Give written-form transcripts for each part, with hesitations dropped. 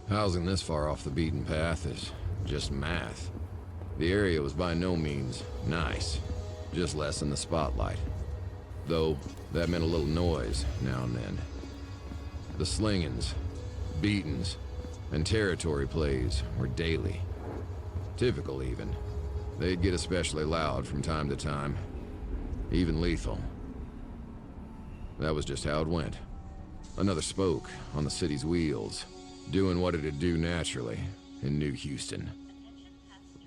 Housing this far off the beaten path is just math. The area was by no means nice, just less in the spotlight. Though, that meant a little noise now and then. The slingings, beatings, and territory plays were daily. Typical, even. They'd get especially loud from time to time. Even lethal. That was just how it went. Another spoke on the city's wheels, doing what it'd do naturally in New Houston.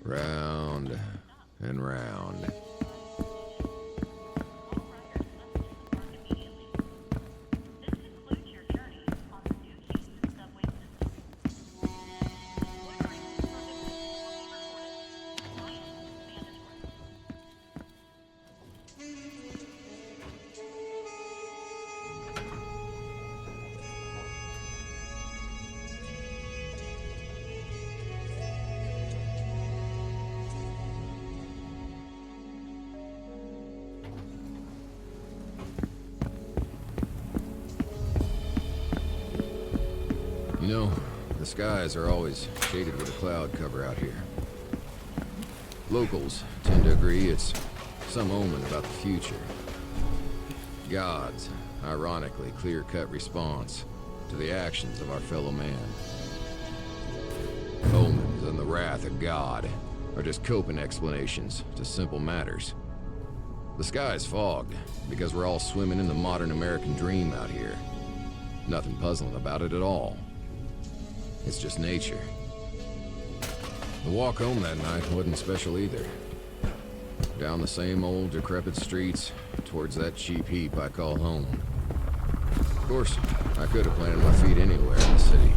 Round and round. You know, the skies are always shaded with a cloud cover out here. Locals tend to agree it's some omen about the future. God's, ironically, clear-cut response to the actions of our fellow man. Omens and the wrath of God are just coping explanations to simple matters. The sky's fogged because we're all swimming in the modern American dream out here. Nothing puzzling about it at all. It's just nature. The walk home that night wasn't special either. Down the same old decrepit streets, towards that cheap heap I call home. Of course, I could have planted my feet anywhere in the city,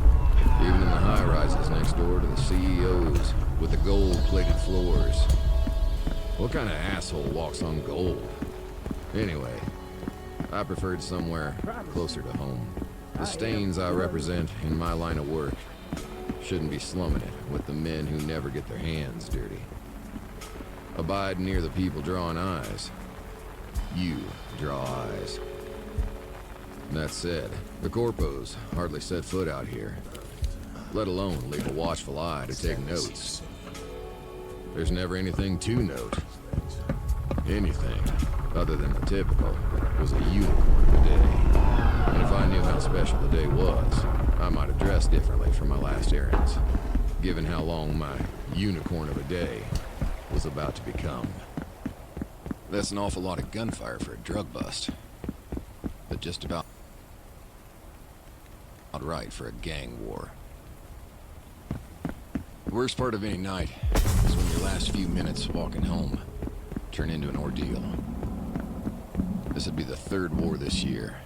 even in the high-rises next door to the CEOs with the gold-plated floors. What kind of asshole walks on gold? Anyway, I preferred somewhere closer to home. The stains I represent in my line of work shouldn't be slumming it with the men who never get their hands dirty. Abide near the people drawing eyes. You draw eyes. That said, the corpos hardly set foot out here, let alone leave a watchful eye to take notes. There's never anything to note. Anything, other than the typical, was a unicorn of a day. And if I knew how special the day was, I might have dressed differently for my last errands, given how long my unicorn of a day was about to become. That's an awful lot of gunfire for a drug bust, but just about right for a gang war. The worst part of any night is when your last few minutes walking home turn into an ordeal. This would be the third war this year.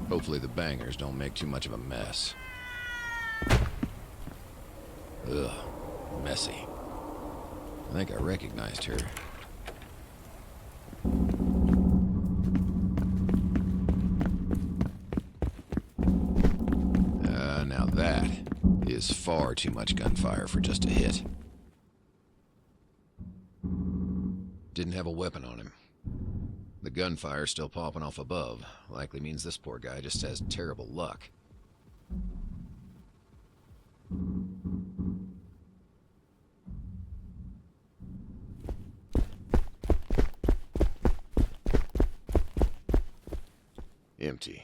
Hopefully the bangers don't make too much of a mess. Ugh, messy. I think I recognized her. Now that is far too much gunfire for just a hit. Didn't have a weapon on him. The gunfire still popping off above likely means this poor guy just has terrible luck. Empty.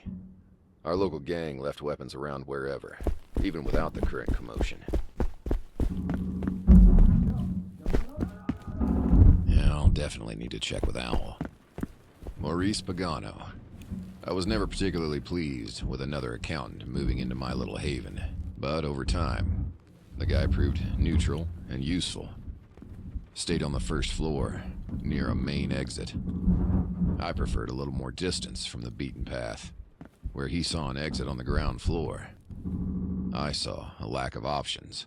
Our local gang left weapons around wherever, even without the current commotion. Yeah, I'll definitely need to check with Owl. Maurice Pagano. I was never particularly pleased with another accountant moving into my little haven, but over time, the guy proved neutral and useful. Stayed on the first floor, near a main exit. I preferred a little more distance from the beaten path. Where he saw an exit on the ground floor, I saw a lack of options.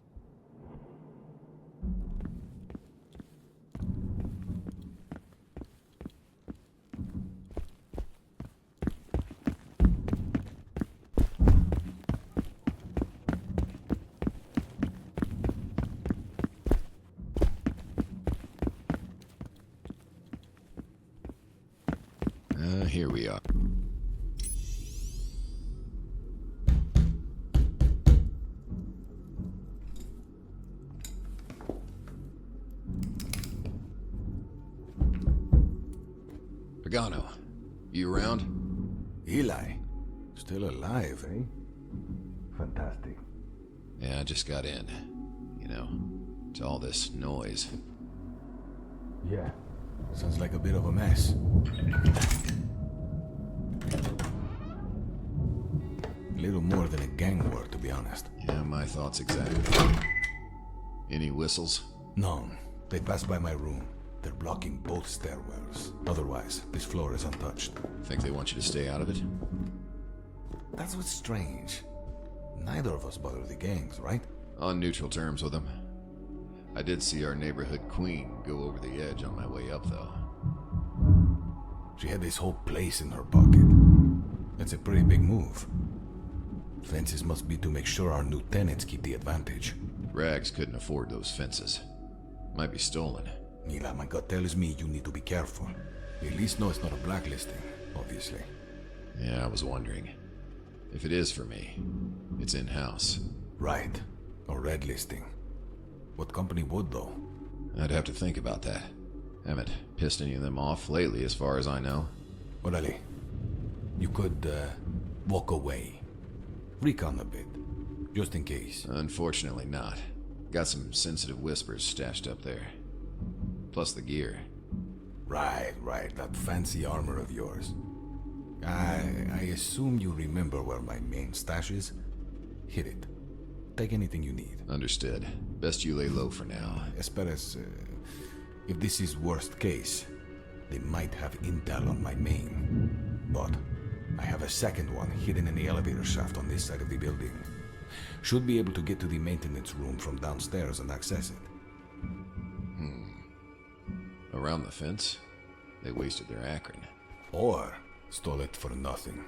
Here we are. Pagano, you around? Eli? Still alive, eh? Fantastic. Yeah, I just got in. You know, to all this noise. Yeah. Sounds like a bit of a mess. Little more than a gang war, to be honest. Yeah, my thoughts exactly. Any whistles? No. They passed by my room. They're blocking both stairwells. Otherwise, this floor is untouched. Think they want you to stay out of it? That's what's strange. Neither of us bother the gangs, right? On neutral terms with them. I did see our neighborhood queen go over the edge on my way up, though. She had this whole place in her pocket. That's a pretty big move. Fences must be to make sure our new tenants keep the advantage. Rags couldn't afford those fences. Might be stolen. Mila, my gut tells me you need to be careful. You at least know it's not a blacklisting, obviously. Yeah, I was wondering. If it is for me, it's in-house. Right. Or red listing. What company would, though? I'd have to think about that. Haven't pissed any of them off lately, as far as I know. Orale, you could, walk away. Recon a bit. Just in case. Unfortunately not. Got some sensitive whispers stashed up there. Plus the gear. Right. That fancy armor of yours. I assume you remember where my main stash is? Hit it. Take anything you need. Understood. Best you lay low for now. Esperes, if this is worst case, they might have intel on my main. But I have a second one hidden in the elevator shaft on this side of the building. Should be able to get to the maintenance room from downstairs and access it. Around the fence? They wasted their Akron. Or stole it for nothing.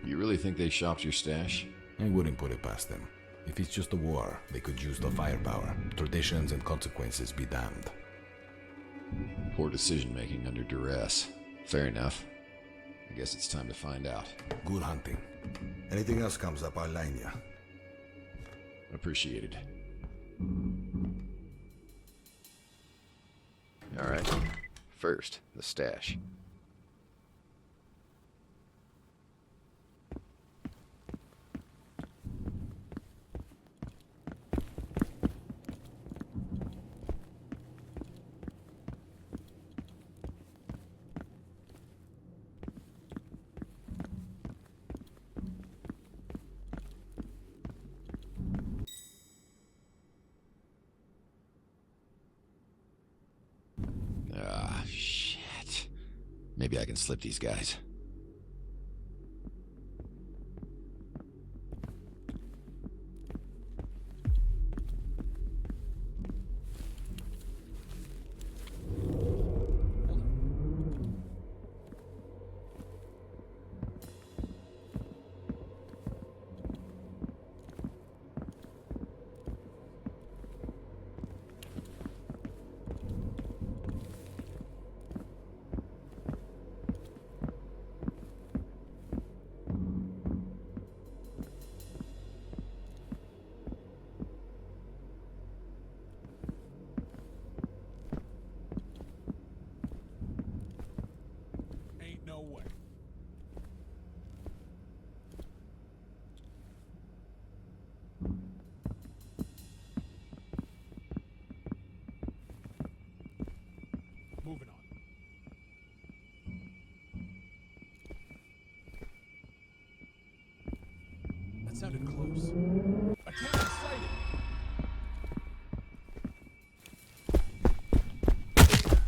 You really think they shopped your stash? I wouldn't put it past them. If it's just a war, they could use the firepower. Traditions and consequences be damned. Poor decision-making under duress. Fair enough. I guess it's time to find out. Good hunting. Anything else comes up, I'll line ya. Appreciated. Alright. First, the stash. Ah, shit. Maybe I can slip these guys. Moving on. That sounded close. Attention sighted!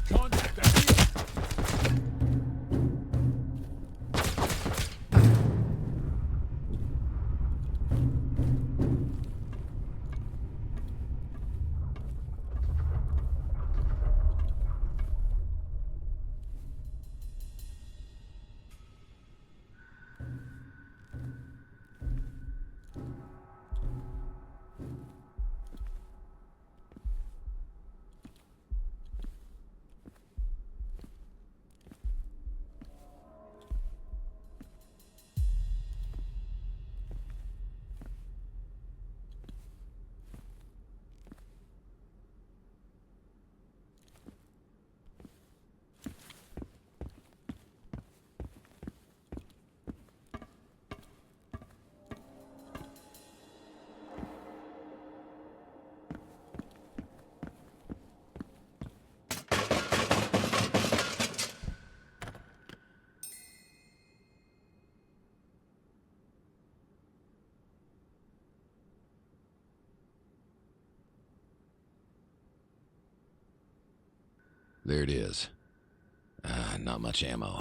Contact, I see it! There it is. Not much ammo.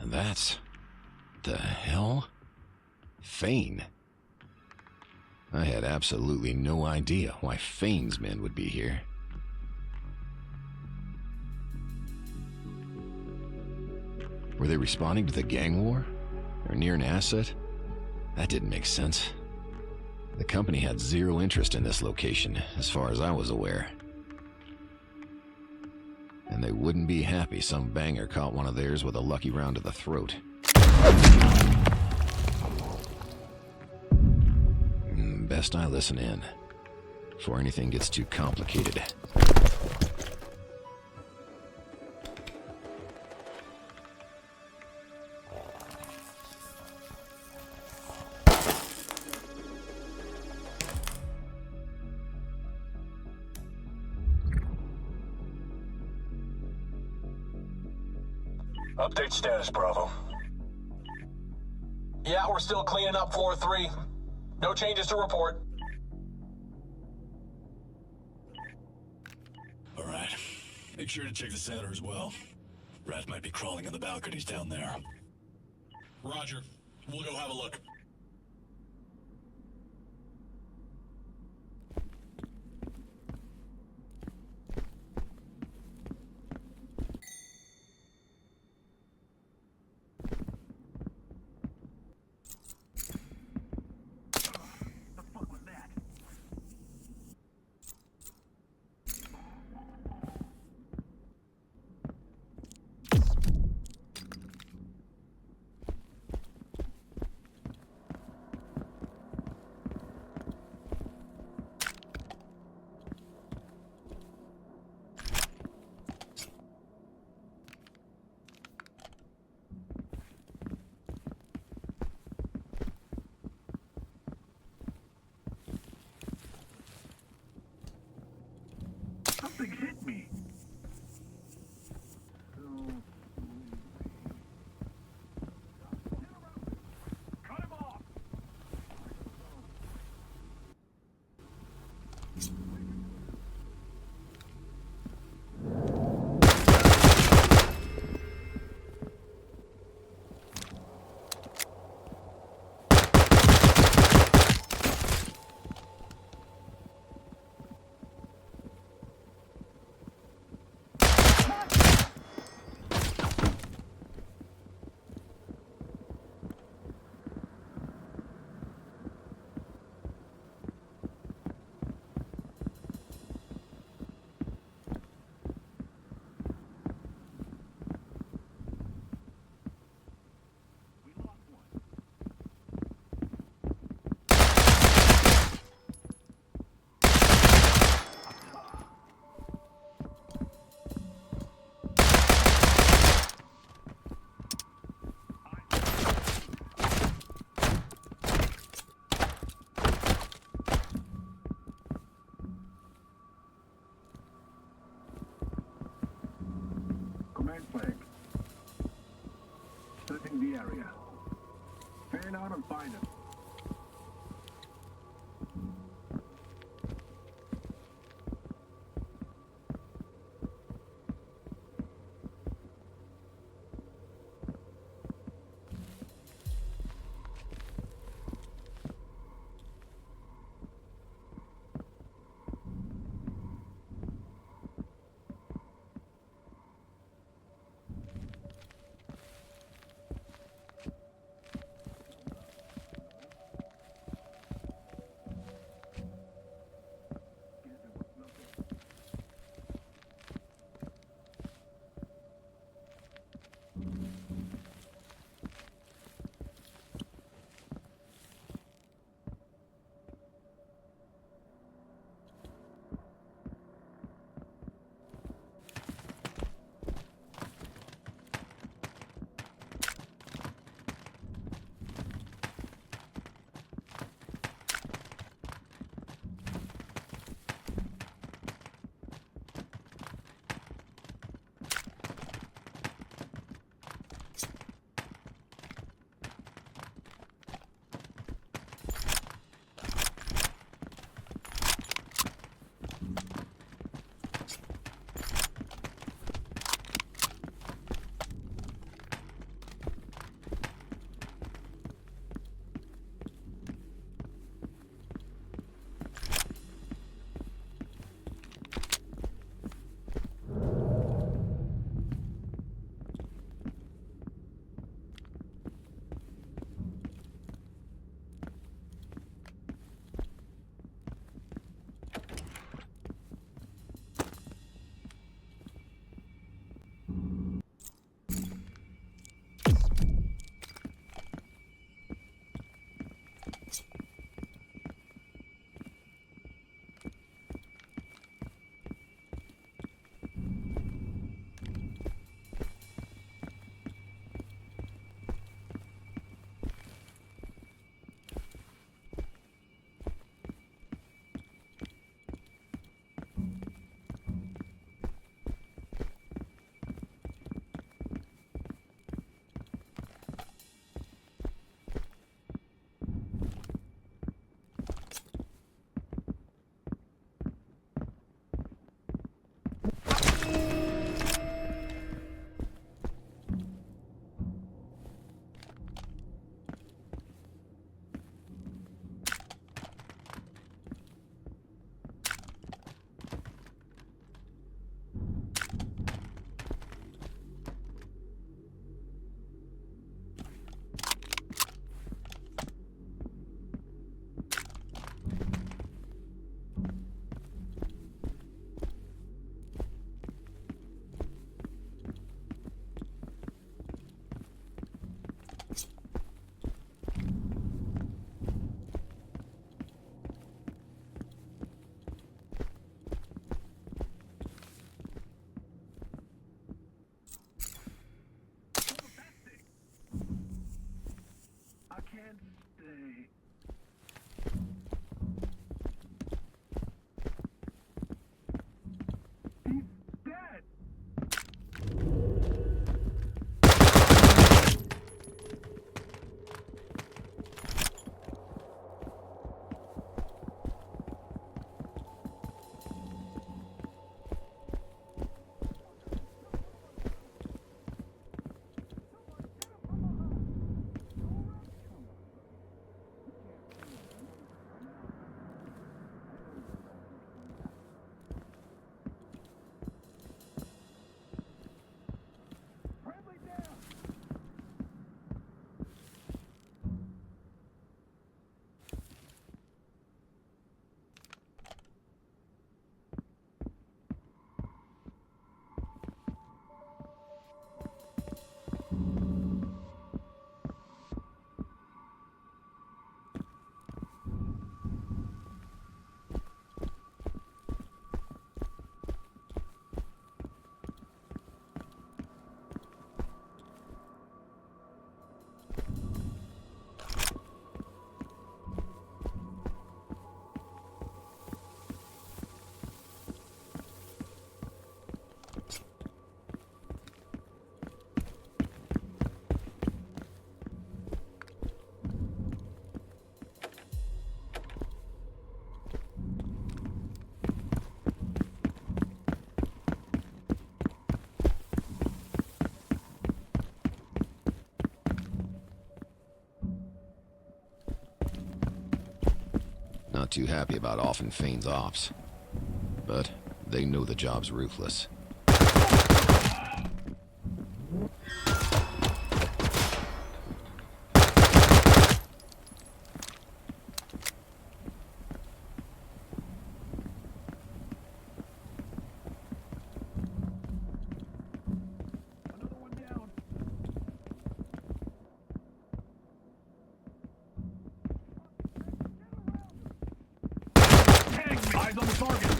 That's... the hell? Fane. I had absolutely no idea why Fane's men would be here. Were they responding to the gang war? Or near an asset? That didn't make sense. The company had zero interest in this location, as far as I was aware. And they wouldn't be happy some banger caught one of theirs with a lucky round to the throat. Best I listen in, before anything gets too complicated. Update status, Bravo. Yeah, we're still cleaning up floor 3. No changes to report. All right. Make sure to check the center as well. Rats might be crawling in the balconies down there. Roger. We'll go have a look. Something hit me. Cut him off. Command flag. Searching the area. Fan out and find him. Not too happy about often Fane's ops. But they know the job's ruthless. Eyes on the target.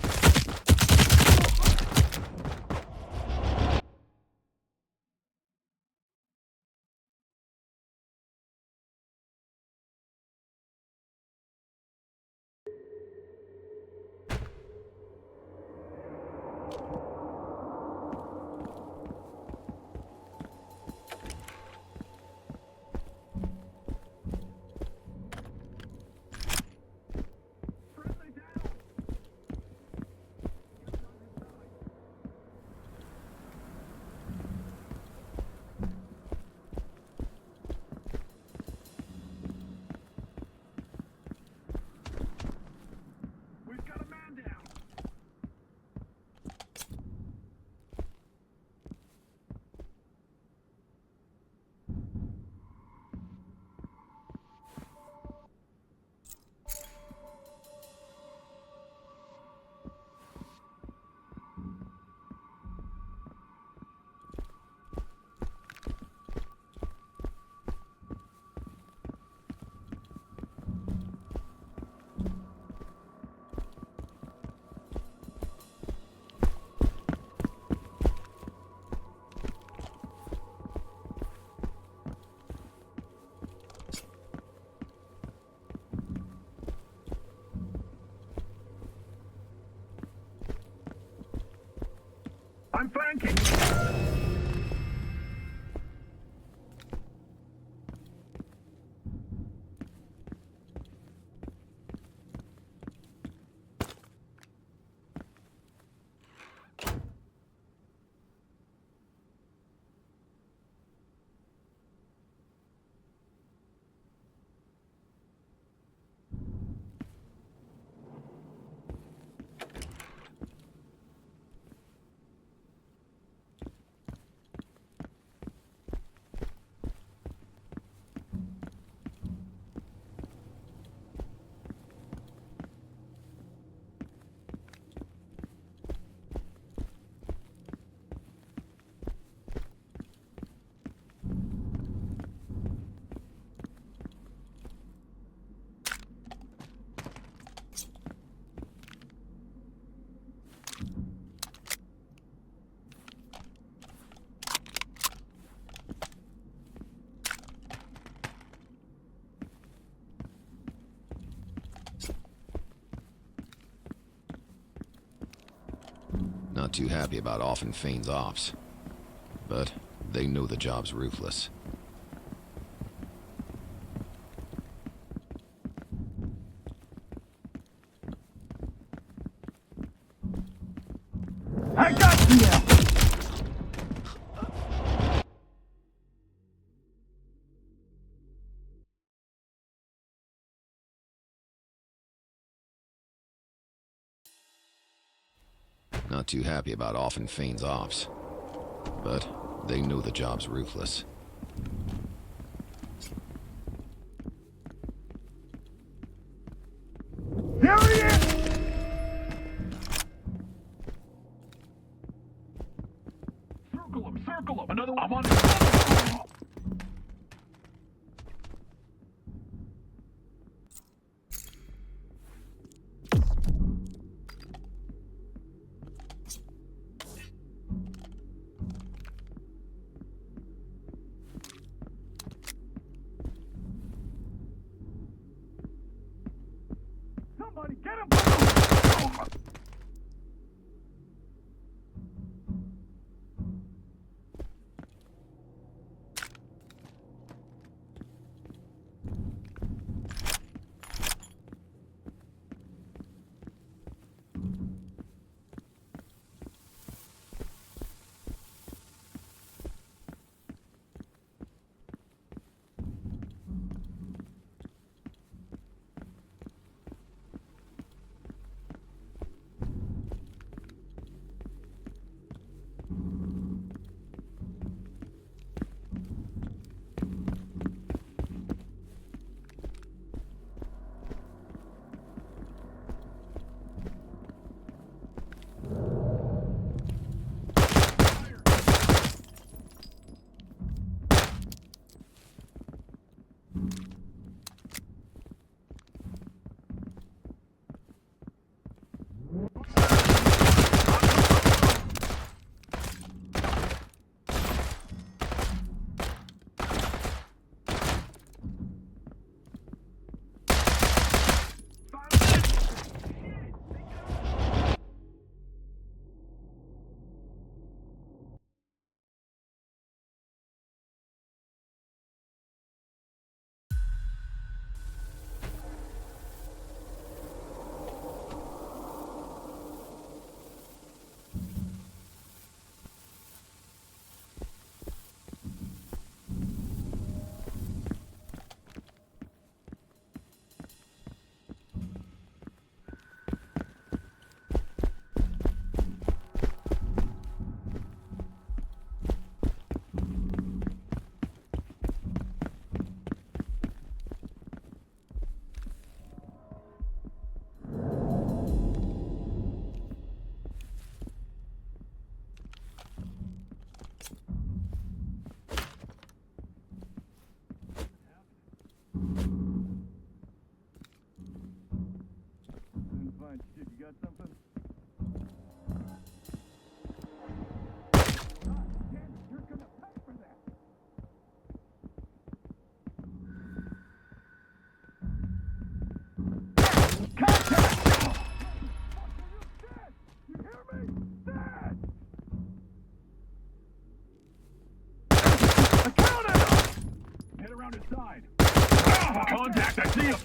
We've got a man down. I'm flanking. Not too happy about often Fane's ops. But they know the job's ruthless. I got you now. Not too happy about often Fane's ops. But they know the job's ruthless. There he is. Circle him, circle him. Another one. I'm on. Somebody get him! Shit, you got something? You're gonna pay for that! Contact! You hear me? Dead! Accountant! Head around his side. Contact, I see him!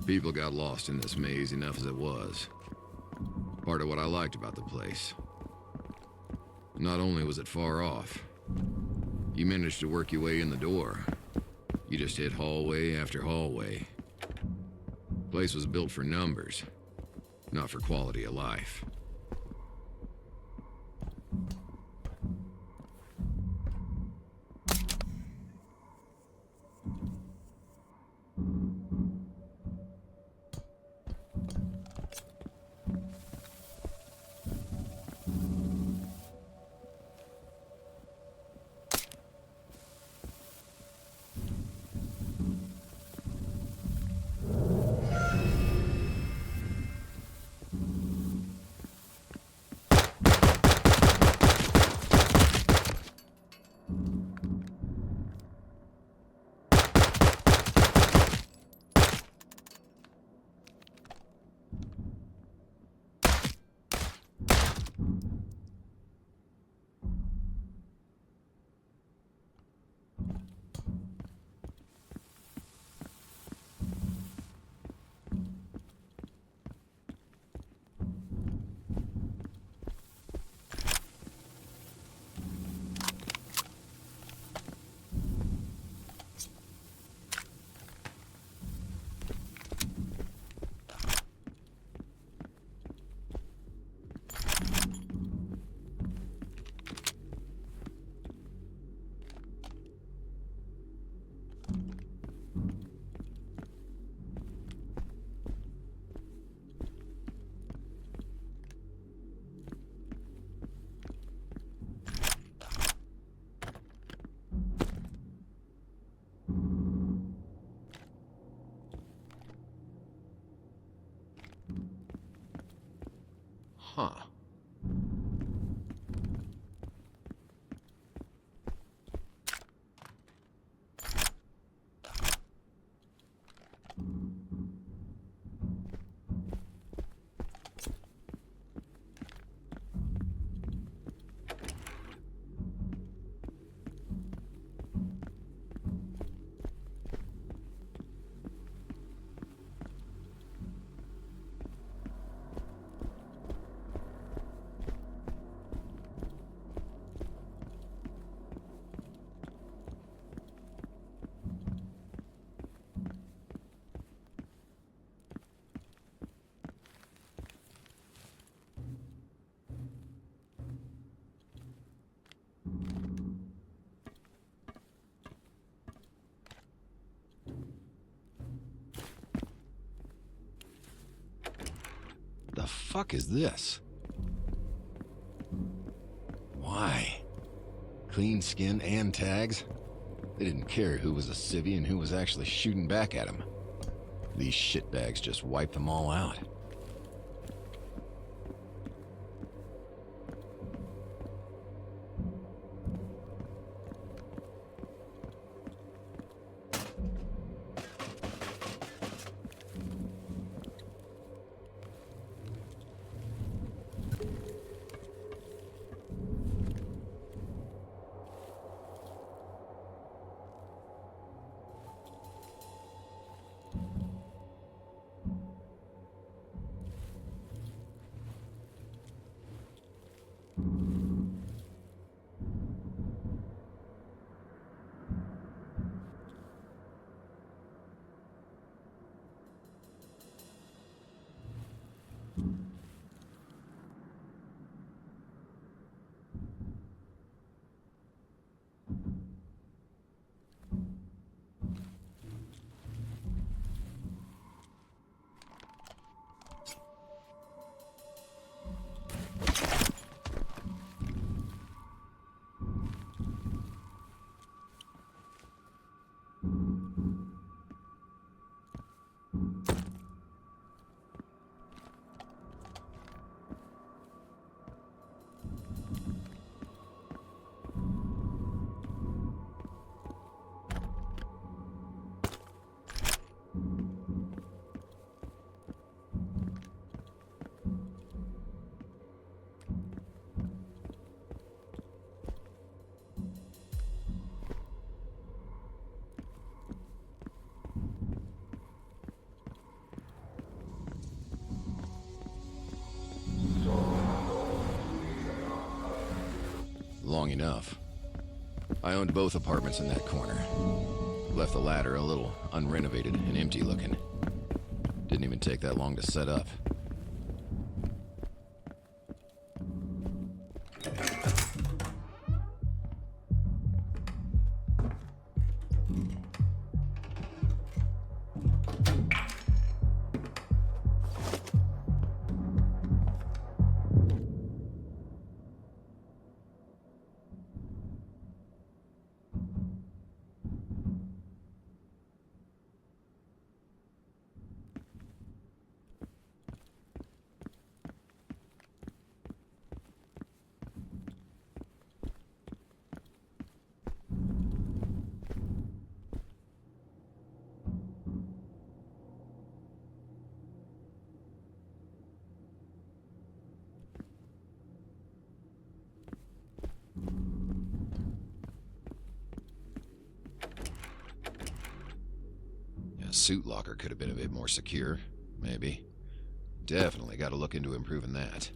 People got lost in this maze enough as it was. Part of what I liked about the place. Not only was it far off, you managed to work your way in the door. You just hit hallway after hallway. Place was built for numbers, not for quality of life. fuck is this? Why? Clean skin and tags? They didn't care who was a civvy and who was actually shooting back at them. These shitbags just wiped them all out. Long enough. I owned both apartments in that corner. Left the latter a little unrenovated and empty looking. Didn't even take that long to set up. Suit locker could have been a bit more secure, maybe. Definitely got to look into improving that.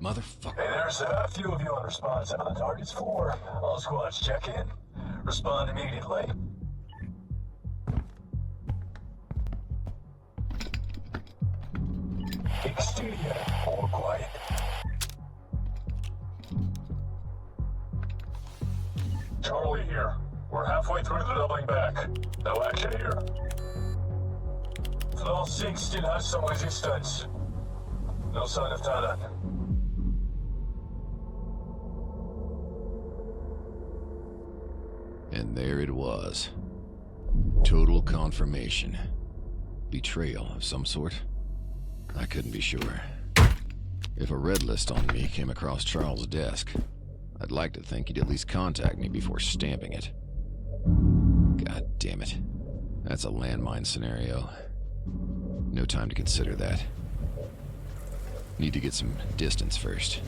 Motherfucker. Hey, there's a few of you unresponsive on the target's floor. All squads check in. Respond immediately. Exterior, all quiet. Charlie here. We're halfway through the doubling back. No action here. Floor 6 still has some resistance. No sign of Talon. And there it was. Total confirmation. Betrayal of some sort? I couldn't be sure. If a red list on me came across Charles' desk, I'd like to think he'd at least contact me before stamping it. God damn it. That's a landmine scenario. No time to consider that. Need to get some distance first.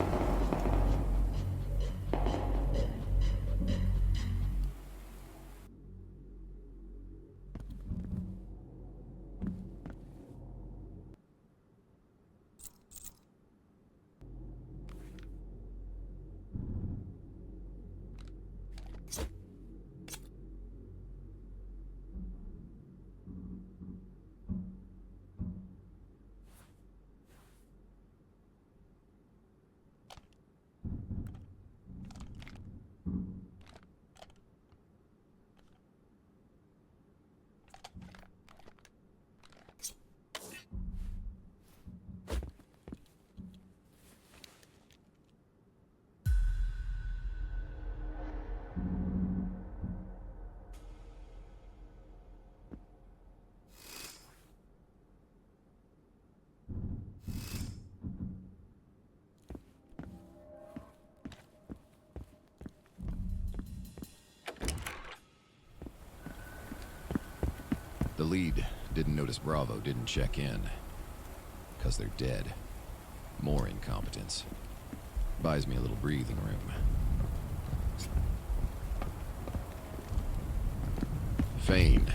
The lead didn't notice Bravo didn't check in. Because they're dead. More incompetence. Buys me a little breathing room. Fane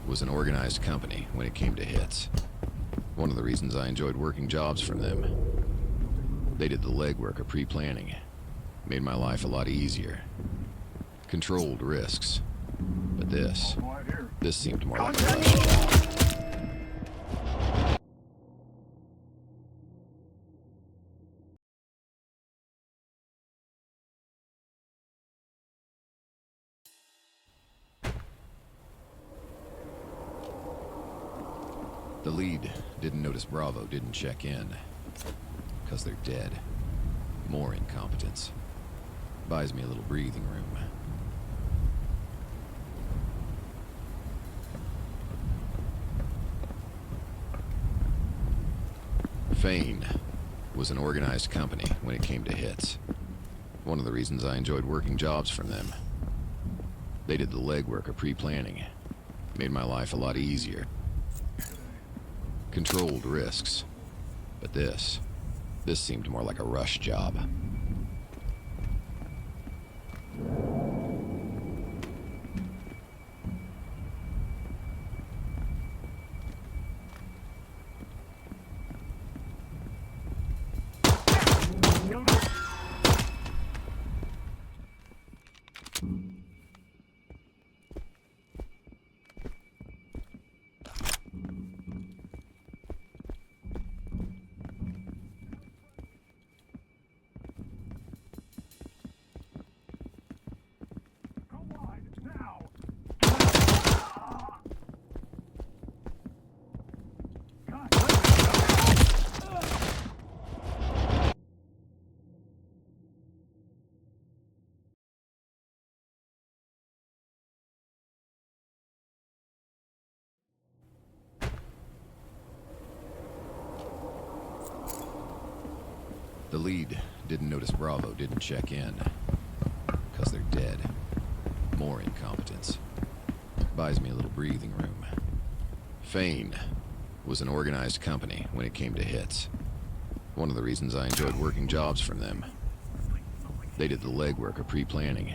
was an organized company when it came to hits. One of the reasons I enjoyed working jobs from them. They did the legwork of pre-planning. Made my life a lot easier. Controlled risks. But this seemed more like a rush. The lead didn't notice Bravo didn't check in. Because they're dead. More incompetence. Buys me a little breathing room. Fane was an organized company when it came to hits. One of the reasons I enjoyed working jobs from them. They did the legwork of pre-planning. Made my life a lot easier. Controlled risks. But this seemed more like a rush job. The lead didn't notice Bravo didn't check in. Because they're dead. More incompetence. Buys me a little breathing room. Fane was an organized company when it came to hits. One of the reasons I enjoyed working jobs from them. They did the legwork of pre-planning.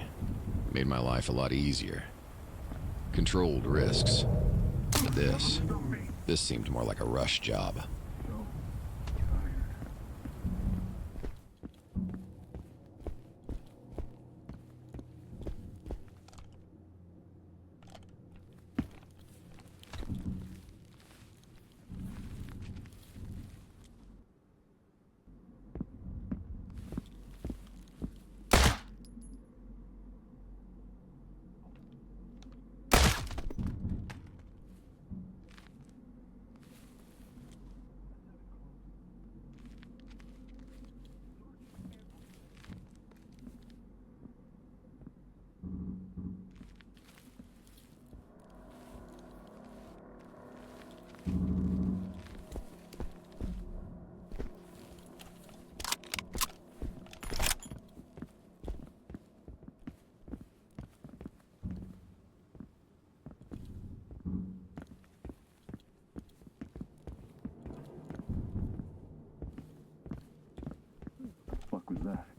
Made my life a lot easier. Controlled risks. But this seemed more like a rush job. Fuck was that?